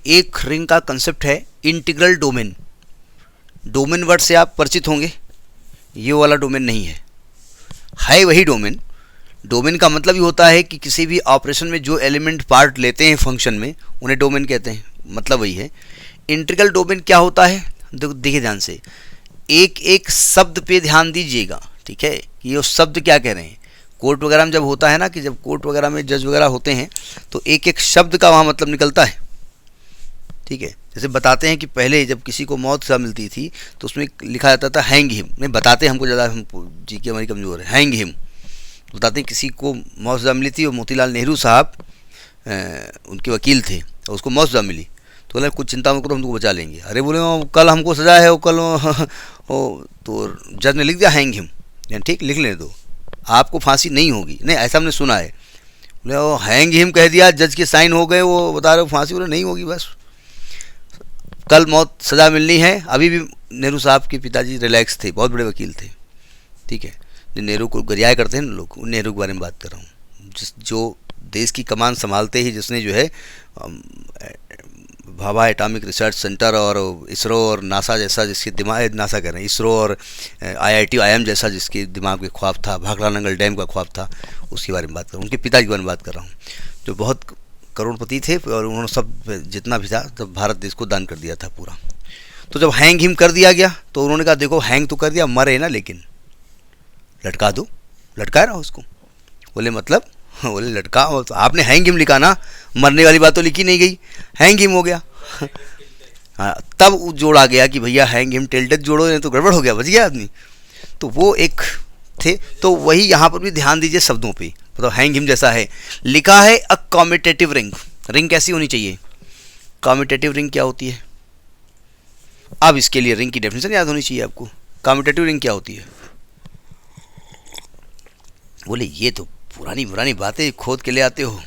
एक रिंग का कंसेप्ट है इंटीग्रल डोमेन। डोमेन वर्ड से आप परिचित होंगे, ये वाला डोमेन नहीं है वही डोमेन। डोमेन का मतलब ये होता है कि किसी भी ऑपरेशन में जो एलिमेंट पार्ट लेते हैं फंक्शन में उन्हें डोमेन कहते हैं, मतलब वही है। इंटीग्रल डोमेन क्या होता है, देखिए ध्यान से, एक एक शब्द पे ध्यान दीजिएगा, ठीक है। ये उस शब्द क्या कह रहे हैं, कोर्ट वगैरह में जब होता है ना, कि जब कोर्ट वगैरह में जज वगैरह होते हैं तो एक एक शब्द का वहाँ मतलब निकलता है, ठीक है। जैसे बताते हैं कि पहले जब किसी को मौत सज़ा मिलती थी तो उसमें लिखा जाता था हैंग हिम। नहीं बताते, हमको ज़्यादा, हमको जी के हमारी कमज़ोर है। हैंग हिम बताते हैं किसी को मौत सज़ा मिली थी और मोतीलाल नेहरू साहब उनके वकील थे और उसको मौत सज़ा मिली तो बोले कुछ चिंता मत करो, हम तुमको बचा लेंगे। अरे बोले कल हमको सज़ा है, वो कल तो जज ने लिख दिया हैंग हिम, ठीक, लिख लेने दो, आपको फांसी नहीं होगी। नहीं, ऐसा हमने सुना है। बोले वो हैंग हिम कह दिया, जज के साइन हो गए, वो बता रहे हो फांसी, बोले नहीं होगी, बस कल मौत सज़ा मिलनी है। अभी भी नेहरू साहब के पिताजी रिलैक्स थे, बहुत बड़े वकील थे, ठीक है। जो नेहरू को गरियाया करते हैं ना लोग, उन नेहरू के बारे में बात कर रहा हूँ, जो देश की कमान संभालते ही जिसने जो है भाभा एटॉमिक रिसर्च सेंटर और इसरो और नासा जैसा जिसके दिमाग, नासा कह रहे हैं, इसरो और IIT IIM जैसा जिसके दिमाग में ख्वाब था, भाखड़ा नंगल डैम का ख्वाब था, उसके बारे में बात कर रहा हूँ। उनके पिताजी के बारे में बात कर रहा हूँ, जो बहुत करोड़पति थे और उन्होंने सब जितना भी था तब भारत देश को दान कर दिया था पूरा। तो जब हैंग हिम कर दिया गया तो उन्होंने कहा देखो हैंग तो कर दिया, मरे ना, लेकिन लटका दो, लटका रहा उसको। बोले मतलब, बोले लटका, तो आपने हैंग हिम लिखा ना, मरने वाली बात तो लिखी नहीं गई, हैंग हिम हो गया। हाँ, तब जोड़ा गया कि भैया हैंग हिम टिल डेथ जोड़ो, नहीं तो गड़बड़ हो गया, बच गया आदमी। तो वो एक थे, तो वही यहाँ पर भी ध्यान दीजिए शब्दों पे। तो हैंग हिम जैसा है, लिखा है अ कम्यूटेटिव रिंग। रिंग कैसी होनी चाहिए, कम्यूटेटिव रिंग क्या होती है। अब इसके लिए रिंग की डेफिनेशन याद होनी चाहिए आपको। कम्यूटेटिव रिंग क्या होती है, बोले ये तो पुरानी बातें खोद के ले आते हो।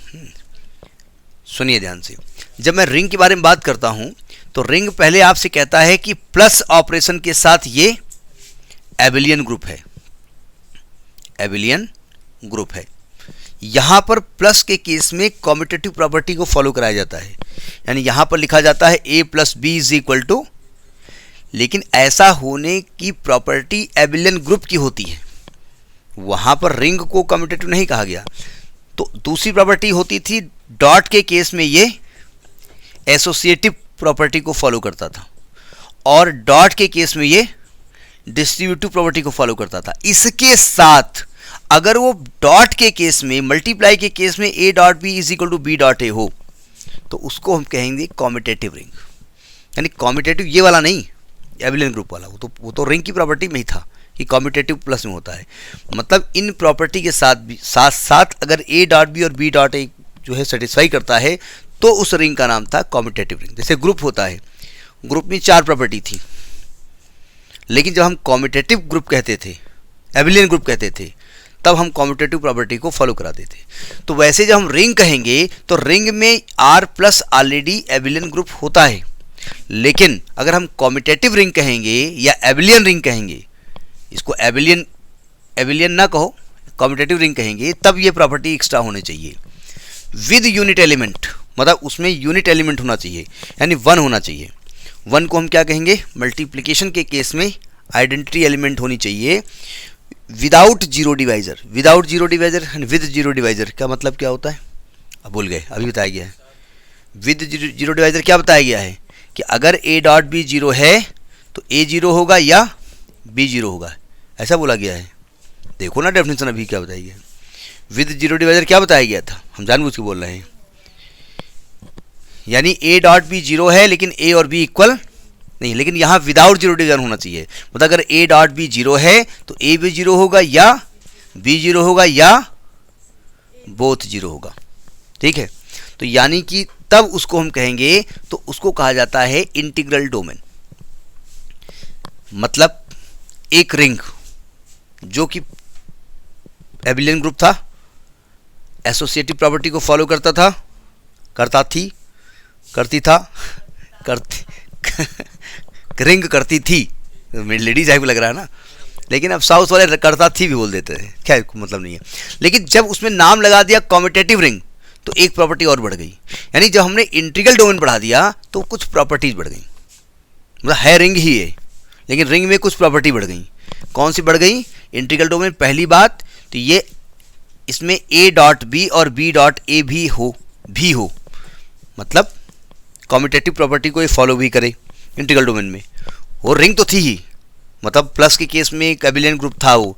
सुनिए ध्यान से, जब मैं रिंग के बारे में बात करता हूं तो रिंग पहले आपसे कहता है कि प्लस ऑपरेशन के साथ ये एबिलियन ग्रुप है, एबिलियन ग्रुप है। यहां पर प्लस के केस में कम्यूटेटिव प्रॉपर्टी को फॉलो कराया जाता है, यानी यहां पर लिखा जाता है a + b = लेकिन ऐसा होने की प्रॉपर्टी एबिलियन ग्रुप की होती है, वहां पर रिंग को कम्यूटेटिव नहीं कहा गया। तो दूसरी प्रॉपर्टी होती थी, डॉट के केस में ये एसोसिएटिव प्रॉपर्टी को फॉलो करता था और डॉट के केस में ये डिस्ट्रीब्यूटिव प्रॉपर्टी को फॉलो करता था। इसके साथ अगर वो डॉट के केस में, मल्टीप्लाई के केस में a.b = b.a हो तो उसको हम कहेंगे कम्यूटेटिव रिंग। यानी कम्यूटेटिव ये वाला नहीं, एबिलियन ग्रुप वाला, वो तो रिंग की प्रॉपर्टी में ही था कि कम्यूटेटिव प्लस में होता है। मतलब इन प्रॉपर्टी के साथ अगर a.b और b.a जो है सेटिस्फाई करता है तो उस रिंग का नाम था कम्यूटेटिव रिंग। जैसे ग्रुप होता है, ग्रुप में 4 प्रॉपर्टी थी, लेकिन जब हम कम्यूटेटिव ग्रुप कहते थे, एबिलियन ग्रुप कहते थे, तब हम कम्यूटेटिव प्रॉपर्टी को फॉलो कराते थे। तो वैसे जब हम रिंग कहेंगे तो रिंग में R+ ऑलरेडी एबिलियन ग्रुप होता है, लेकिन अगर हम कम्यूटेटिव रिंग कहेंगे या एबिलियन रिंग कहेंगे, इसको एबिलियन ना कहो, कम्यूटेटिव रिंग कहेंगे, तब ये प्रॉपर्टी एक्स्ट्रा होने चाहिए विद यूनिट एलिमेंट। मतलब उसमें यूनिट एलिमेंट होना चाहिए, यानी 1 होना चाहिए। 1 को हम क्या कहेंगे, मल्टीप्लिकेशन के केस में आइडेंटिटी एलिमेंट होनी चाहिए without zero divisor. Without zero divisor and with zero divisor का मतलब क्या होता है, अब भूल गए, अभी बताया गया है। विद जीरो डिवाइजर क्या बताया गया है कि अगर a.b 0 है तो a 0 होगा या b 0 होगा, ऐसा बोला गया है। देखो ना डेफिनेशन अभी क्या बताया गया। विद जीरो डिवाइजर क्या बताया गया था, हम जानबूझ के बोल रहे हैं, यानी a.b 0 है लेकिन a और b इक्वल नहीं, लेकिन यहाँ विदाउट जीरो डिवाइजर होना चाहिए। मतलब अगर a.b 0 है तो a भी 0 होगा या b 0 होगा या बोथ 0 होगा, ठीक है। तो यानी कि तब उसको हम कहेंगे, तो उसको कहा जाता है इंटीग्रल डोमेन। मतलब एक रिंग जो कि एबिलियन ग्रुप था, एसोसिएटिव प्रॉपर्टी को फॉलो करता था, रिंग करती थी, मेरी लेडीज टाइप लग रहा है ना, लेकिन अब साउथ वाले करता थी भी बोल देते हैं, क्या मतलब नहीं है। लेकिन जब उसमें नाम लगा दिया कम्यूटेटिव रिंग तो एक प्रॉपर्टी और बढ़ गई। यानी जब हमने इंटीग्रल डोमेन बढ़ा दिया तो कुछ प्रॉपर्टीज बढ़ गई। मतलब है रिंग ही है, लेकिन रिंग में कुछ प्रॉपर्टी बढ़ गई। कौन सी बढ़ गई? Integral domain. पहली बात तो ये इसमें a डॉट बी और b डॉट ए भी हो, मतलब कॉम्यूटेटिव प्रॉपर्टी को ये फॉलो भी करे इंटीग्रल डोमेन में। वो रिंग तो थी ही, मतलब प्लस के केस में एक एबिलियन ग्रुप था, वो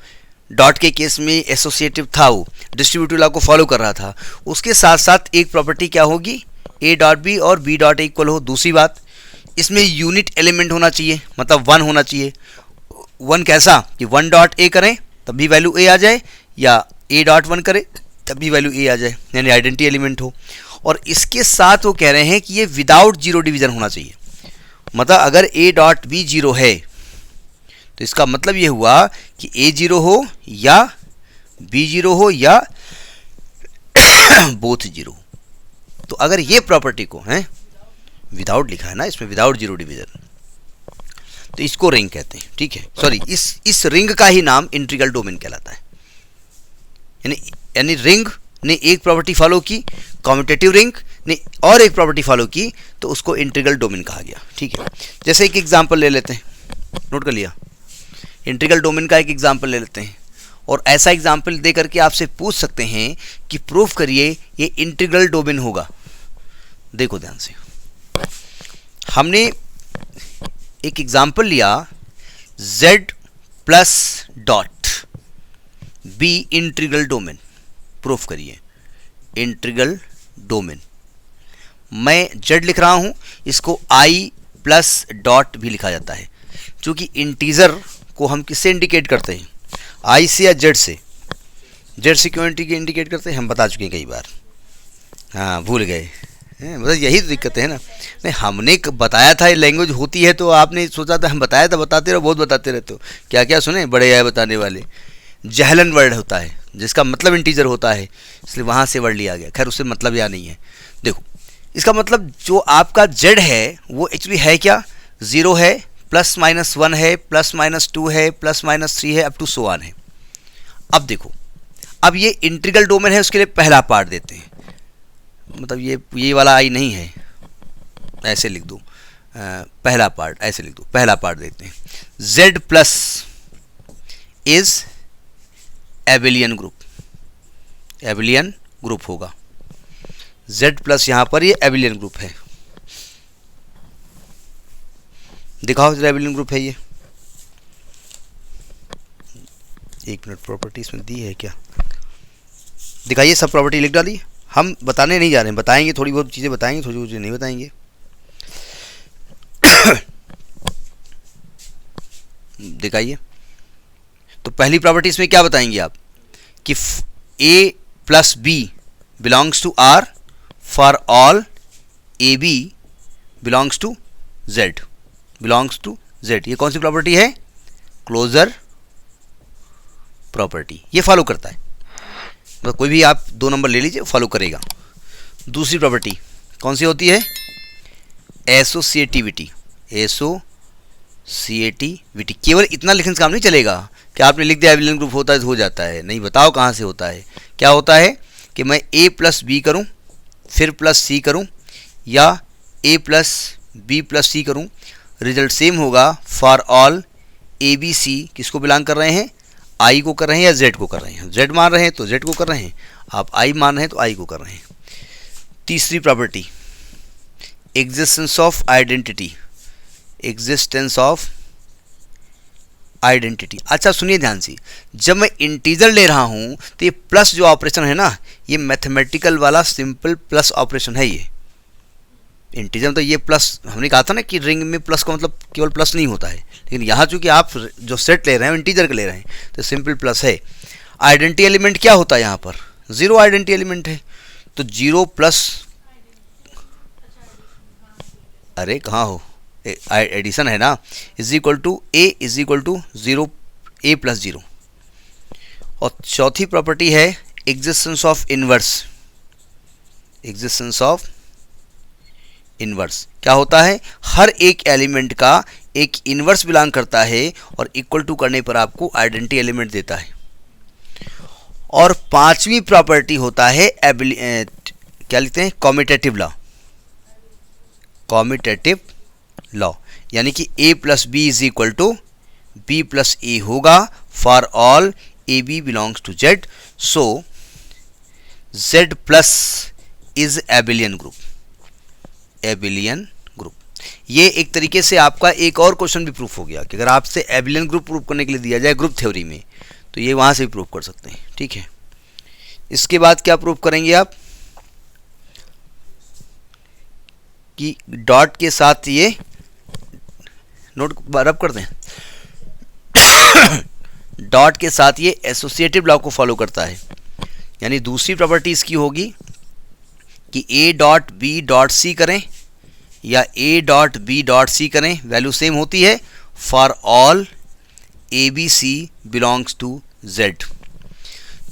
डॉट के केस में एसोसिएटिव था, वो डिस्ट्रीब्यूटिव लॉ को फॉलो कर रहा था। उसके साथ साथ एक प्रॉपर्टी क्या होगी? a डॉट बी और b डॉट इक्वल हो। दूसरी बात, इसमें यूनिट एलिमेंट होना चाहिए, मतलब 1 होना चाहिए। 1 कैसा कि 1 डॉट a करें तब भी वैल्यू a आ जाए, या a डॉट 1 करें तब भी वैल्यू a आ जाए, यानी आइडेंटिटी एलिमेंट हो। और इसके साथ वो कह रहे हैं कि ये विदाउट जीरो डिवीजन होना चाहिए। मतलब अगर a डॉट b जीरो है तो इसका मतलब ये हुआ कि a जीरो हो या b जीरो हो या बोथ जीरो। तो अगर ये प्रॉपर्टी को है विदाउट लिखा है ना इसमें, विदाउट जीरो डिवीजन, तो इसको रिंग कहते हैं। ठीक है, सॉरी, इस रिंग का ही नाम इंटीग्रल डोमेन कहलाता है। यानी रिंग ने एक प्रॉपर्टी फॉलो की, कॉम्यूटेटिव रिंग ने और एक प्रॉपर्टी फॉलो की, तो उसको इंटीग्रल डोमेन कहा गया। ठीक है, जैसे एक एग्जांपल ले लेते हैं, नोट कर लिया। इंटीग्रल डोमेन का एक एग्जांपल ले लेते हैं, और ऐसा एग्जांपल दे करके आपसे पूछ सकते हैं कि प्रूफ करिए ये इंटीग्रल डोमेन होगा। देखो ध्यान से, हमने एक एग्जांपल लिया z plus dot B integral domain. Proof करिए इंटीग्रल डोमेन। मैं z लिख रहा हूं, इसको i प्लस डॉट भी लिखा जाता है, क्योंकि इंटीजर को हम किससे इंडिकेट करते हैं? i से या z से? z से क्यों इंडिकेट करते हैं हम बता चुके हैं कई बार। हाँ, भूल गए, मतलब यही तो दिक्कत है ना। नहीं, हमने बताया था ये लैंग्वेज होती है, तो आपने सोचा था हम बताया था, बताते रहो, बहुत बताते रहते हो। क्या क्या सुने, बड़े आए बताने वाले। जहलन वर्ड होता है जिसका मतलब इंटीजर होता है, इसलिए वहाँ से वर्ड लिया गया। खैर, उससे मतलब या नहीं है। देखो, इसका मतलब जो आपका z है वो एक्चुअली है क्या? 0 है, प्लस माइनस 1 है, प्लस माइनस 2 है, प्लस माइनस 3 है, अप टू सो ऑन है। अब देखो, अब ये इंटीग्रल डोमेन है, उसके लिए पहला पार्ट देते हैं। मतलब ये वाला आई नहीं है, ऐसे लिख दो, पहला पार्ट ऐसे लिख दो, पहला पार्ट देते हैं। z plus is abelian group, abelian group होगा। z प्लस यहाँ पर ये एबिलियन ग्रुप है। दिखाओ जरा एबिलियन ग्रुप है ये। एक मिनट, प्रॉपर्टी इसमें दी है क्या? दिखाइए, सब प्रॉपर्टी लिख डाली। हम बताने नहीं जा रहे हैं, बताएंगे, थोड़ी बहुत चीज़ें बताएंगे, थोड़ी बहुत चीज़ें नहीं बताएंगे। दिखाइए। तो पहली प्रॉपर्टी इसमें क्या बताएंगे आप कि a plus B belongs to r for all A B belongs to z, belongs to z। ये कौन सी प्रॉपर्टी है? Closure property. ये फॉलो करता है, तो कोई भी आप 2 नंबर ले लीजिए, फॉलो करेगा। दूसरी प्रॉपर्टी कौन सी होती है? एसोसिएटिविटी। एसोसिएटिविटी। केवल इतना लिखने से काम नहीं चलेगा कि आपने लिख दिया एबिलियन ग्रुप होता है तो हो जाता है। नहीं, बताओ कहाँ से होता है। क्या होता है कि मैं a प्लस बी करूँ, फिर प्लस सी करूँ, या a plus B plus C करूँ, रिजल्ट सेम होगा for all A B C. किसको बिलोंग कर रहे हैं? आई को कर रहे हैं या जेड को कर रहे हैं? जेड मान रहे हैं तो जेड को कर रहे हैं, आप आई मान रहे हैं तो आई को कर रहे हैं। तीसरी property, existence of identity. Existence of identity. अच्छा सुनिए ध्यान से, जब मैं इंटीजर ले रहा हूं तो ये प्लस जो ऑपरेशन है ना, ये मैथमेटिकल वाला सिंपल प्लस ऑपरेशन है। ये इंटीजर तो ये प्लस, हमने कहा था ना कि रिंग में प्लस का मतलब केवल प्लस नहीं होता है, लेकिन यहाँ चूंकि आप जो सेट ले रहे हैं इंटीजर का ले रहे हैं तो सिंपल प्लस है। आइडेंटिटी एलिमेंट क्या होता है यहाँ पर? 0 आइडेंटिटी एलिमेंट है, तो 0 प्लस, अरे कहाँ हो, एडिशन है ना, is equal to A is equal to 0, A plus 0। और चौथी प्रॉपर्टी है existence of inverse. Existence of inverse क्या होता है? हर एक एलिमेंट का एक इनवर्स बिलोंग करता है, और इक्वल टू करने पर आपको आइडेंटिटी एलिमेंट देता है। और पांचवी प्रॉपर्टी होता है क्या लिखते हैं, कॉम्यूटेटिव लॉ, कॉम्यूटेटिव लॉ, यानी कि a plus B is equal to b plus A होगा for all A B belongs to z. So z plus is abelian group, abelian group. ये एक तरीके से आपका एक और क्वेश्चन भी प्रूफ हो गया कि अगर आपसे एबिलियन ग्रुप प्रूफ करने के लिए दिया जाए ग्रुप थ्योरी में, तो ये वहाँ से भी प्रूफ कर सकते हैं. ठीक है, इसके बाद क्या प्रूफ करेंगे आप कि डॉट के साथ ये नोट रब कर दें, डॉट के साथ ये एसोसिएटिव लॉ को फॉलो करता है. यानी दूसरी प्रॉपर्टी इसकी होगी कि A dot B dot C करें या A dot B dot C करें, वैल्यू सेम होती है for all A B C belongs to Z.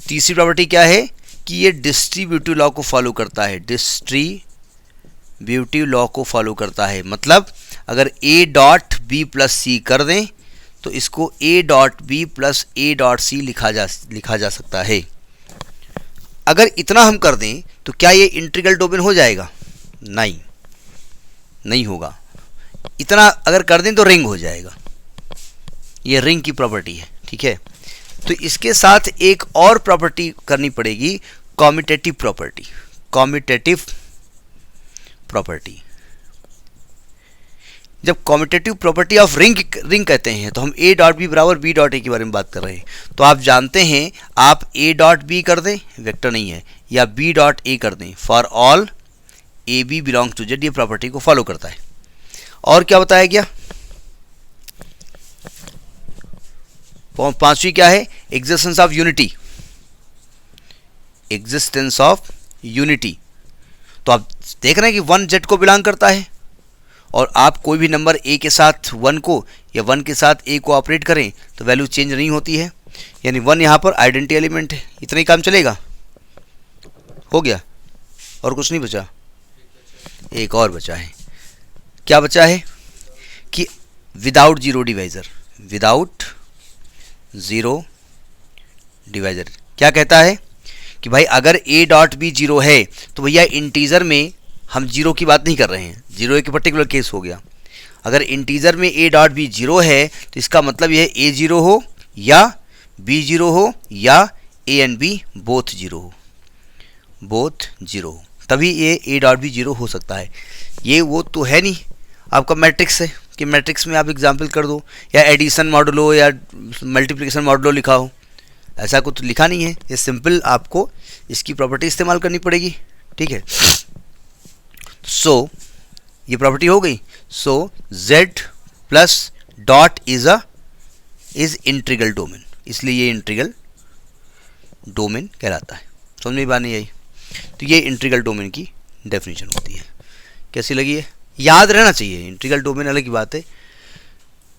तीसरी प्रॉपर्टी क्या है कि ये डिस्ट्रीब्यूटिव लॉ को फॉलो करता है, डिस्ट्रीब्यूटिव लॉ को फॉलो करता है. मतलब अगर A dot B plus C कर दें तो इसको A dot B plus A dot C लिखा जा सकता है. अगर इतना हम कर दें तो क्या ये इंटीग्रल डोमेन हो जाएगा? नहीं, नहीं होगा. इतना अगर कर दें तो रिंग हो जाएगा. ये रिंग की प्रॉपर्टी है. ठीक है, तो इसके साथ एक और प्रॉपर्टी करनी पड़ेगी, कॉम्यूटेटिव प्रॉपर्टी. कॉम्यूटेटिव प्रॉपर्टी, जब कॉम्यूटेटिव प्रॉपर्टी ऑफ रिंग कहते हैं तो हम ए डॉट बी बराबर बी डॉट ए के बारे में बात कर रहे हैं. तो आप जानते हैं आप ए डॉट बी कर दें, वेक्टर नहीं है, या बी डॉट ए कर दें for all A B belongs to Z, ये प्रॉपर्टी को फॉलो करता है. और क्या बताया गया? पांचवी क्या है? Existence of unity, existence of unity. तो आप देख रहे हैं कि 1 जेड को बिलोंग करता है, और आप कोई भी नंबर a के साथ 1 को या 1 के साथ a को ऑपरेट करें तो वैल्यू चेंज नहीं होती है. यानी 1 यहाँ पर आइडेंटिटी एलिमेंट है. इतना ही काम चलेगा, हो गया, और कुछ नहीं बचा. एक और बचा है. क्या बचा है कि without zero divisor, without zero divisor क्या कहता है कि भाई अगर a डॉट बी जीरो है तो भैया इंटीजर में हम जीरो की बात नहीं कर रहे हैं, जीरो एक पर्टिकुलर केस हो गया. अगर इंटीजर में a डॉट बी जीरो है तो इसका मतलब यह a जीरो हो या b जीरो हो या a and b both zero हो, बोथ जीरो हो, तभी ये a डॉट बी जीरो हो सकता है. ये वो तो है नहीं आपका मैट्रिक्स है कि मैट्रिक्स में आप एग्जाम्पल कर दो या एडिशन मॉडुलो या मल्टीप्लिकेशन मॉडुलो लिखा हो, ऐसा कुछ लिखा नहीं है. ये सिंपल आपको इसकी प्रॉपर्टी इस्तेमाल करनी पड़ेगी. ठीक है, सो ये प्रॉपर्टी हो गई. सो z plus dot is integral domain, इसलिए ये इंटीग्रल डोमेन कहलाता है. समझ में बात नहीं आई? तो ये इंटीग्रल डोमेन की डेफिनेशन होती है. कैसी लगी है? याद रहना चाहिए. इंटीग्रल डोमेन अलग की बात है.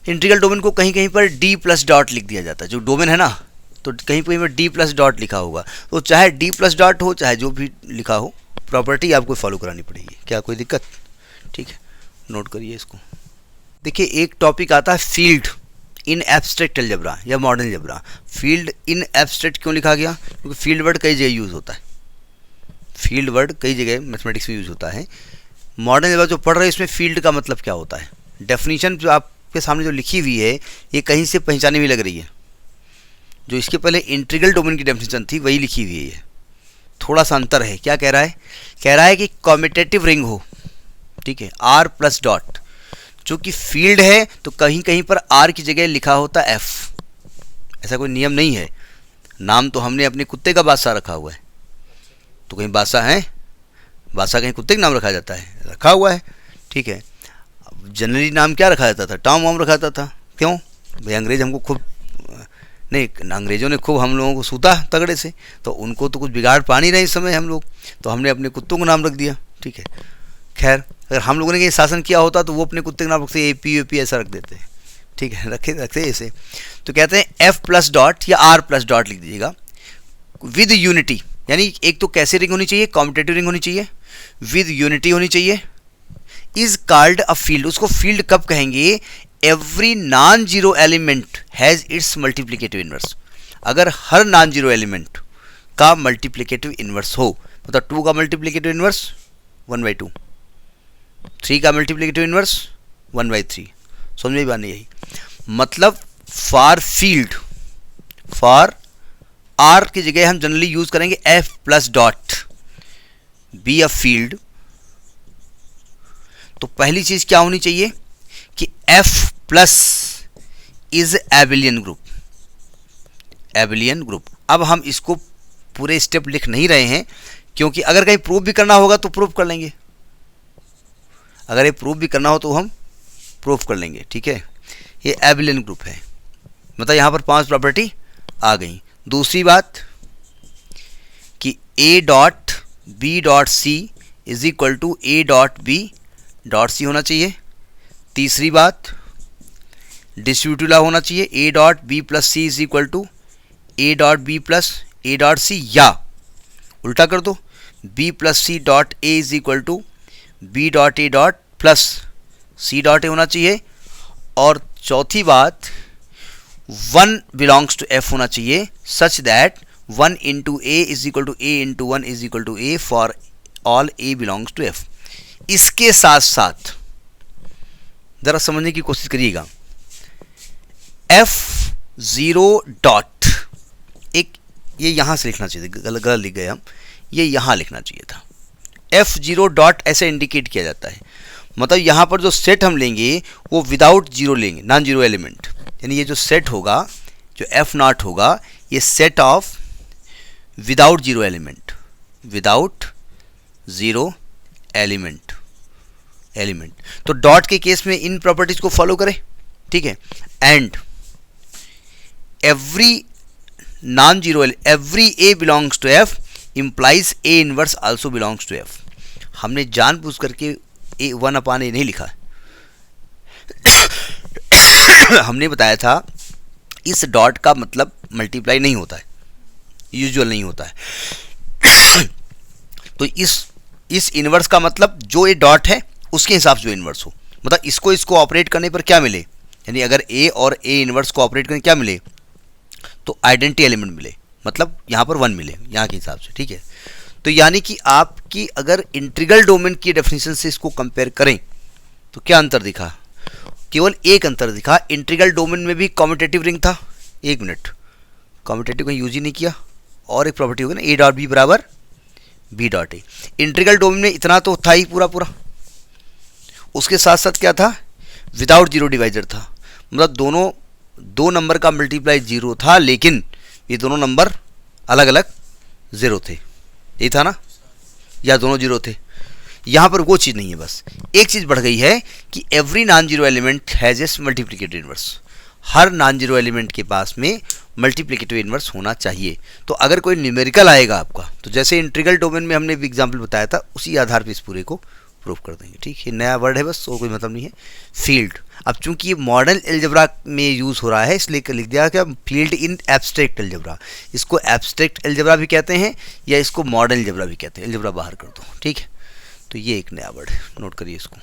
इंटीग्रल डोमेन को कहीं कहीं पर d प्लस डॉट लिख दिया जाता है. जो डोमेन है ना, तो कहीं कहीं पर d प्लस डॉट लिखा होगा, तो चाहे d प्लस डॉट हो चाहे जो भी लिखा हो, प्रॉपर्टी आपको फॉलो करानी पड़ेगी. क्या कोई दिक्कत? ठीक है, नोट करिए इसको. देखिए, एक टॉपिक आता है फील्ड इन एब्स्ट्रैक्ट अलजेब्रा या मॉडर्न अलजेब्रा. फील्ड इन एब्स्ट्रैक्ट क्यों लिखा गया? क्योंकि फील्ड वर्ड कई जगह यूज़ होता है. फील्ड वर्ड कई जगह मैथमेटिक्स में यूज़ होता है. मॉडर्न अलजेब्रा जो पढ़ रहे हैं इसमें फील्ड का मतलब क्या होता है? डेफिनेशन जो आपके सामने जो लिखी हुई है ये कहीं से पहचाने में लग रही है. जो इसके पहले इंटीग्रल डोमेन की डेफिनेशन थी वही लिखी हुई है. थोड़ा सा अंतर है. क्या कह रहा है? कह रहा है कि कॉम्यूटेटिव रिंग हो, ठीक है, r प्लस डॉट, जो कि फील्ड है तो कहीं कहीं पर r की जगह लिखा होता है f. ऐसा कोई नियम नहीं है. नाम तो हमने अपने कुत्ते का बादशाह रखा हुआ है, तो कहीं बादशाह है, बादशाह कहीं कुत्ते का नाम रखा जाता है, रखा हुआ है. ठीक है, जनरली नाम क्या रखा जाता था? टॉम वॉम रखा जाता था. क्यों भाई? अंग्रेज हमको खूब नहीं, अंग्रेज़ों ने खूब हम लोगों को सूता तगड़े से, तो उनको तो कुछ बिगाड़ पा नहीं रहे इस समय हम लोग, तो हमने अपने कुत्तों को नाम रख दिया. ठीक है, खैर अगर हम लोगों ने ये शासन किया होता तो वो अपने कुत्ते का नाम रखते AP ऐसा रख देते. ठीक है, रखते ऐसे. तो कहते हैं f प्लस डॉट या r प्लस डॉट लिख दीजिएगा विद यूनिटी. यानी एक तो कैसे रिंग होनी चाहिए? कॉम्यूटेटिव रिंग होनी चाहिए, विद यूनिटी होनी चाहिए. Is called a field. उसको फील्ड कब कहेंगे? Every non zero element has its multiplicative inverse. अगर हर नॉन जीरो एलिमेंट का मल्टीप्लिकेटिव इनवर्स हो, मतलब 2 का मल्टीप्लिकेटिव इन्वर्स 1/2, 3 का मल्टीप्लिकेटिव इन्वर्स 1/3। समझ में बात नहीं आई? मतलब फॉर फील्ड, फॉर आर की जगह हम जनरली यूज करेंगे F plus dot be a field. तो पहली चीज क्या होनी चाहिए कि F plus is abelian group, abelian group. अब हम इसको पूरे स्टेप लिख नहीं रहे हैं, क्योंकि अगर कहीं प्रूव भी करना होगा तो प्रूव कर लेंगे, अगर ये प्रूव भी करना हो तो हम प्रूव कर लेंगे। ठीक है, ये एबिलियन ग्रुप है, मतलब यहाँ पर 5 प्रॉपर्टी आ गई। दूसरी बात कि A dot B dot C is equal to A dot B dot C होना चाहिए। तीसरी बात डिस्ट्रीब्यूटिव लॉ होना चाहिए, A dot B plus C is equal to A dot B plus A dot C, या उल्टा कर दो B plus C dot A is equal to B dot A dot plus C dot A होना चाहिए। और चौथी बात 1 belongs to F होना चाहिए, such that 1 into A is equal to A into 1 is equal to A for all A belongs to F. इसके साथ साथ जरा समझने की कोशिश करिएगा, F0 डॉट, एक ये यहां से लिखना चाहिए, गलत लिख गए हम, ये यहां लिखना चाहिए था। F0 डॉट ऐसे इंडिकेट किया जाता है, मतलब यहां पर जो सेट हम लेंगे वो विदाउट जीरो लेंगे, नॉन जीरो एलिमेंट, यानी ये जो सेट होगा, जो F0 होगा, ये set of without zero element, without zero element. तो डॉट के केस में इन प्रॉपर्टीज को फॉलो करें। ठीक है, and every non zero, every A belongs to F implies A inverse also belongs to F. हमने जानबूझ करके ए 1/a नहीं लिखा, हमने बताया था इस डॉट का मतलब मल्टीप्लाई नहीं होता है, यूजुअल नहीं होता है। तो इस इनवर्स का मतलब जो ए डॉट है उसके हिसाब से जो इनवर्स हो, मतलब इसको ऑपरेट करने पर क्या मिले, यानी अगर ए और ए इनवर्स को ऑपरेट करने क्या मिले, तो आइडेंटिटी एलिमेंट मिले, मतलब यहाँ पर 1 मिले यहाँ के हिसाब से। ठीक है, तो यानी कि आपकी अगर इंटीग्रल डोमेन की डेफिनेशन से इसको कंपेयर करें तो क्या अंतर दिखा, केवल एक अंतर दिखा, इंटीग्रल डोमेन में भी कम्यूटेटिव रिंग था। एक मिनट, कम्यूटेटिव का यूज ही नहीं किया, और एक प्रॉपर्टी होगी ना ए डॉट बी बराबर B dot A. Integral domain में इतना तो था ही पूरा पूरा, उसके साथ साथ क्या था, विदाउट जीरो डिवाइजर था, मतलब दोनों दो नंबर का मल्टीप्लाई जीरो था, लेकिन ये दोनों नंबर अलग अलग जीरो थे, यही था ना, या दोनों जीरो थे। यहाँ पर वो चीज़ नहीं है, बस एक चीज़ बढ़ गई है कि every non zero element has S multiplicative inverse. Her non zero element के पास में मल्टीप्लिकेटिव इनवर्स होना चाहिए। तो अगर कोई न्यूमेरिकल आएगा आपका, तो जैसे इंटीग्रल डोमेन में हमने भी एग्जाम्पल बताया था, उसी आधार पर इस पूरे को प्रूव कर देंगे। ठीक है, नया वर्ड है बस, और कोई मतलब नहीं है। फील्ड, अब चूंकि ये मॉडर्न एल्जेब्रा में यूज़ हो रहा है, इसलिए लिख दिया क्या, फील्ड इन एब्स्ट्रैक्ट एल्जेब्रा। इसको एब्स्ट्रैक्ट एल्जेब्रा भी कहते हैं, या इसको मॉडर्न एल्जेब्रा भी कहते हैं। एल्जेब्रा बाहर कर दो, ठीक है। तो ये एक नया वर्ड है, नोट करिए इसको।